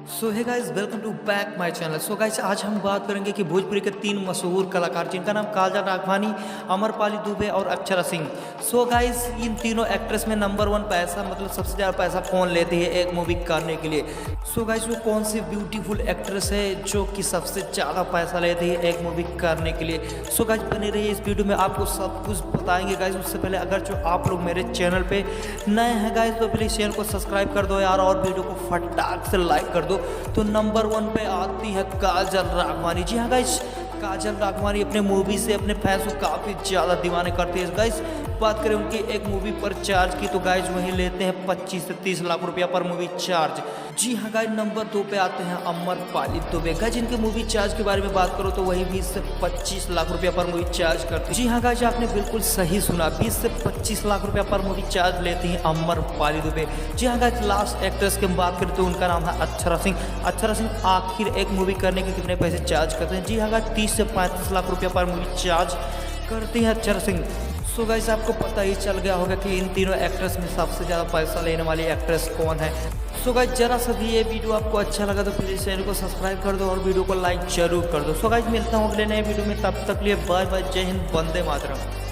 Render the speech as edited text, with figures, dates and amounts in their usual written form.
So hi guys, welcome to back my channel. So guys, आज हम बात करेंगे कि भोजपुरी के तीन मशहूर कलाकार जिनका नाम काजल राघवानी, अमरपाली दुबे और अक्षरा सिंह। सो गाइस, इन तीनों एक्ट्रेस में नंबर 1 पैसा, मतलब सबसे ज़्यादा पैसा कौन लेती है एक मूवी करने के लिए। सो गाइस, वो कौन सी ब्यूटीफुल एक्ट्रेस है जो कि सबसे ज़्यादा पैसा लेती है एक मूवी करने के लिए। सो गाइस, बने रहिए इस वीडियो में, आपको सब कुछ बताएंगे गाइस। उससे पहले अगर जो आप लोग मेरे चैनल पे नए हैं गाइस, तो प्लीज़ चैनल को सब्सक्राइब कर दो यार, और वीडियो को फटाक से लाइक कर दो। तो नंबर 1 पे आती है काजल राघवानी। जी हाँ गाइस, काजल राघवानी अपने मूवी से अपने फैंस को काफ़ी ज़्यादा दीवाने करती है गाइस। बात करें उनकी एक मूवी पर चार्ज की, तो गाइस वही लेते हैं 25 से 30 लाख रुपया पर मूवी चार्ज। जी हाँ गाइस, नंबर 2 पे आते हैं अमरपाली दुबे। गाइस, जिनके मूवी चार्ज के बारे में बात करो तो वही 20 से 25 लाख रुपया पर मूवी चार्ज करती है। जी हाँ गाइस, आपने बिल्कुल सही सुना, 20 से 25 लाख रुपया पर मूवी चार्ज लेती हैं अमरपाली दुबे। जी हाँ गाइस, लास्ट एक्ट्रेस की बात करें तो उनका नाम है अक्षरा सिंह। अक्षरा सिंह आखिर एक मूवी करने के कितने पैसे चार्ज करते हैं? जी हाँ गाइस, 30 से 35 लाख रुपया पर मूवी चार्ज करती है अक्षरा सिंह। सो गाइस, आपको पता ही चल गया होगा कि इन तीनों एक्ट्रेस में सबसे ज़्यादा पैसा लेने वाली एक्ट्रेस कौन है। सो गाइस, जरा सा भी ये वीडियो आपको अच्छा लगा तो प्लीज़ चैनल को सब्सक्राइब कर दो और वीडियो को लाइक जरूर कर दो। सो गाइस, मिलता हूँ अगले नए वीडियो में, तब तक लिए बाय बाय, जय हिंद, वंदे मातरम।